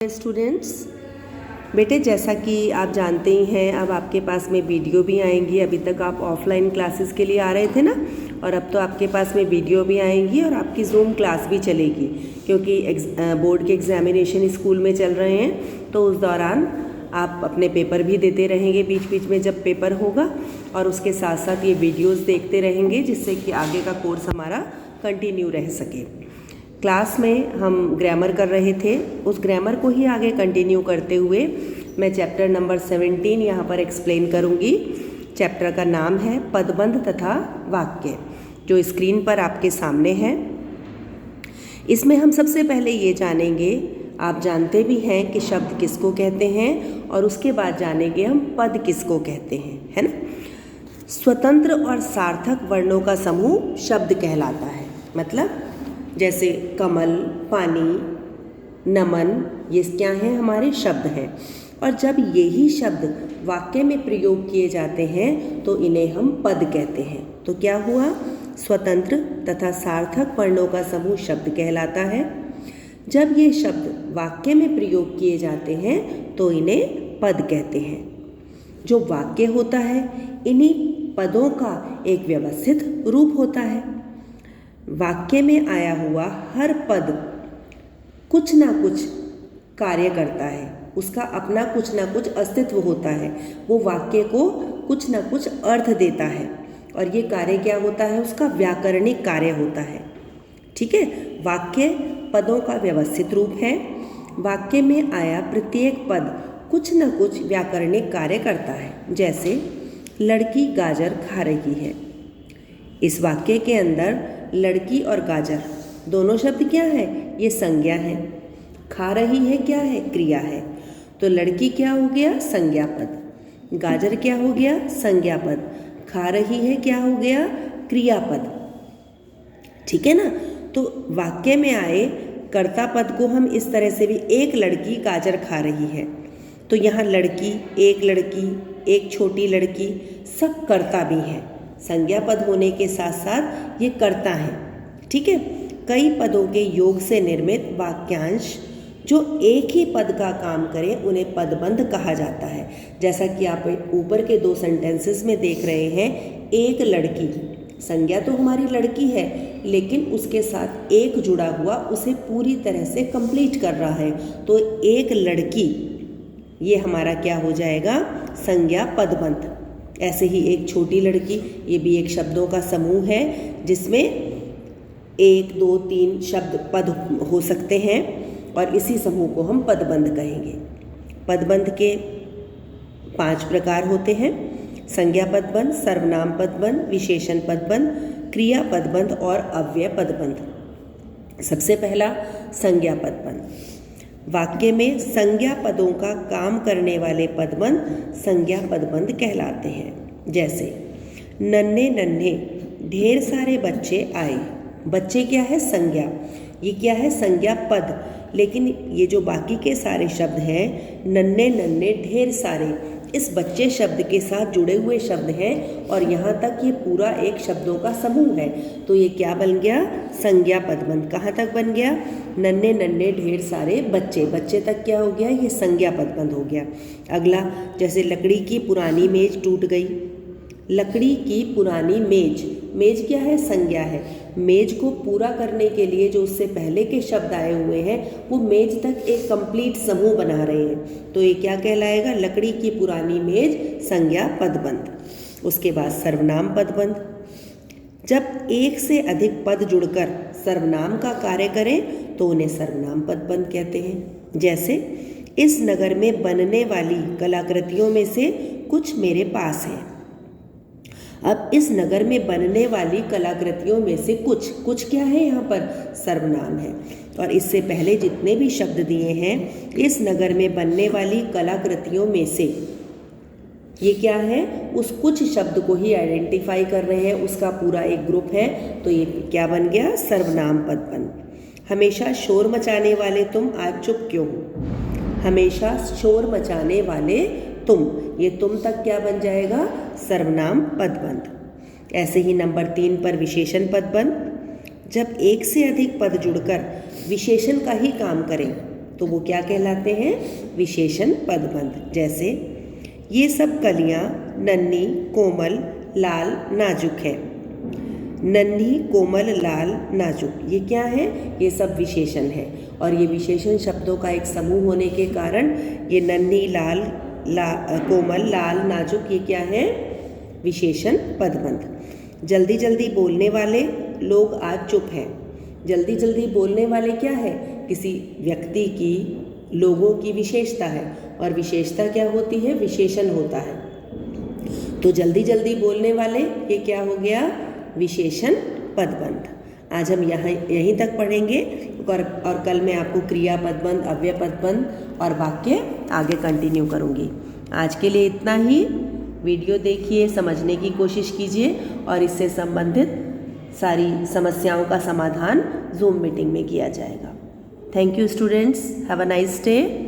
Students, बेटे जैसा कि आप जानते ही हैं, अब आपके पास में वीडियो भी आएंगी। अभी तक आप ऑफलाइन क्लासेस के लिए आ रहे थे ना, और अब तो आपके पास में वीडियो भी आएंगी और आपकी जूम क्लास भी चलेगी, क्योंकि बोर्ड के एग्जामिनेशन स्कूल में चल रहे हैं। तो उस दौरान आप अपने पेपर भी देते रहेंगे बीच बीच में जब पेपर होगा, और उसके साथ साथ ये वीडियोस देखते रहेंगे, जिससे कि आगे का कोर्स हमारा कंटिन्यू रह सके। क्लास में हम ग्रामर कर रहे थे, उस ग्रामर को ही आगे कंटिन्यू करते हुए मैं चैप्टर नंबर 17 यहाँ पर एक्सप्लेन करूँगी। चैप्टर का नाम है पदबंध तथा वाक्य, जो स्क्रीन पर आपके सामने है। इसमें हम सबसे पहले ये जानेंगे, आप जानते भी हैं कि शब्द किसको कहते हैं, और उसके बाद जानेंगे हम पद किसको कहते हैं, है ना। स्वतंत्र और सार्थक वर्णों का समूह शब्द कहलाता है। मतलब जैसे कमल, पानी, नमन, ये क्या हैं? हमारे शब्द हैं। और जब यही शब्द वाक्य में प्रयोग किए जाते हैं तो इन्हें हम पद कहते हैं। तो क्या हुआ? स्वतंत्र तथा सार्थक वर्णों का समूह शब्द कहलाता है। जब ये शब्द वाक्य में प्रयोग किए जाते हैं तो इन्हें पद कहते हैं। जो वाक्य होता है, इन्हीं पदों का एक व्यवस्थित रूप होता है। वाक्य में आया हुआ हर पद कुछ ना कुछ कार्य करता है, उसका अपना कुछ ना कुछ अस्तित्व होता है, वो वाक्य को कुछ ना कुछ अर्थ देता है, और ये कार्य क्या होता है? उसका व्याकरणिक कार्य होता है। ठीक है, वाक्य पदों का व्यवस्थित रूप है। वाक्य में आया प्रत्येक पद कुछ ना कुछ व्याकरणिक कार्य करता है। जैसे लड़की गाजर खा रही है, इस वाक्य के अंदर लड़की और गाजर दोनों शब्द क्या है? ये संज्ञा है। खा रही है क्या है? क्रिया है। तो लड़की क्या हो गया? संज्ञा पद। गाजर क्या हो गया? संज्ञा पद। खा रही है क्या हो गया? क्रिया पद। ठीक है ना। तो वाक्य में आए कर्ता पद को हम इस तरह से भी, एक लड़की गाजर खा रही है, तो यहाँ लड़की, एक छोटी लड़की, सब कर्ता भी हैं। संज्ञा पद होने के साथ साथ ये कर्ता हैं। ठीक है। कई पदों के योग से निर्मित वाक्यांश जो एक ही पद का काम करें उन्हें पदबंध कहा जाता है। जैसा कि आप ऊपर के दो सेंटेंसेस में देख रहे हैं, एक लड़की, संज्ञा तो हमारी लड़की है, लेकिन उसके साथ एक जुड़ा हुआ उसे पूरी तरह से कंप्लीट कर रहा है, तो एक लड़की, ये हमारा क्या हो जाएगा? संज्ञा पदबंध। ऐसे ही एक छोटी लड़की, ये भी एक शब्दों का समूह है, जिसमें 1, 2, 3 शब्द पद हो सकते हैं, और इसी समूह को हम पदबंध कहेंगे। पदबंध के 5 प्रकार होते हैं: संज्ञा पदबंध, सर्वनाम पदबंध, विशेषण पदबंध, क्रिया पदबंध और अव्यय पदबंध। सबसे पहला संज्ञा पदबंध। वाक्य में संज्ञा पदों का काम करने वाले पदबंध संज्ञा पदबंध कहलाते हैं। जैसे नन्हे नन्हे ढेर सारे बच्चे आए, बच्चे क्या है? संज्ञा। ये क्या है? संज्ञा पद। लेकिन ये जो बाकी के सारे शब्द हैं, नन्हे नन्हे ढेर सारे, इस बच्चे शब्द के साथ जुड़े हुए शब्द हैं, और यहाँ तक ये पूरा एक शब्दों का समूह है। तो ये क्या बन गया? संज्ञा पदबंध। कहाँ तक बन गया? नन्हे नन्हे ढेर सारे बच्चे, बच्चे तक क्या हो गया? ये संज्ञा पदबंध हो गया। अगला, जैसे लकड़ी की पुरानी मेज टूट गई। लकड़ी की पुरानी मेज, मेज क्या है? संज्ञा है। मेज को पूरा करने के लिए जो उससे पहले के शब्द आए हुए हैं, वो मेज तक एक कंप्लीट समूह बना रहे हैं, तो ये क्या कहलाएगा? लकड़ी की पुरानी मेज, संज्ञा पदबंध। उसके बाद सर्वनाम पदबंध। जब एक से अधिक पद जुड़कर सर्वनाम का कार्य करें तो उन्हें सर्वनाम पदबंध कहते हैं। जैसे इस नगर में बनने वाली कलाकृतियों में से कुछ मेरे पास है। अब इस नगर में बनने वाली कलाकृतियों में से कुछ क्या है? यहाँ पर सर्वनाम है। और इससे पहले जितने भी शब्द दिए हैं, इस नगर में बनने वाली कलाकृतियों में से, ये क्या है? उस कुछ शब्द को ही आइडेंटिफाई कर रहे हैं, उसका पूरा एक ग्रुप है, तो ये क्या बन गया? सर्वनाम पदबंध। हमेशा शोर मचाने वाले तुम आज चुप क्यों हो? हमेशा शोर मचाने वाले तुम, ये तुम तक क्या बन जाएगा? सर्वनाम पदबंध। ऐसे ही नंबर 3 पर विशेषण पदबंध। जब एक से अधिक पद जुड़कर विशेषण का ही काम करें तो वो क्या कहलाते हैं? विशेषण पदबंध। जैसे ये सब कलियां नन्ही, कोमल, लाल, नाजुक है। नन्ही, कोमल, लाल, नाजुक, ये क्या है? ये सब विशेषण है। और ये विशेषण शब्दों का एक समूह होने के कारण ये नन्ही, लाल, कोमल, लाल, नाजुक, ये क्या है? विशेषण पदबंध। जल्दी जल्दी बोलने वाले लोग आज चुप हैं। जल्दी जल्दी बोलने वाले क्या है? किसी व्यक्ति की, लोगों की विशेषता है। और विशेषता क्या होती है? विशेषण होता है। तो जल्दी जल्दी बोलने वाले, ये क्या हो गया? विशेषण पदबंध। आज हम यहीं तक पढ़ेंगे और कल मैं आपको क्रिया पदबंध, अव्यय पदबंध और वाक्य आगे कंटिन्यू करूँगी। आज के लिए इतना ही। वीडियो देखिए, समझने की कोशिश कीजिए और इससे संबंधित सारी समस्याओं का समाधान जूम मीटिंग में किया जाएगा। Thank you students, have a nice day.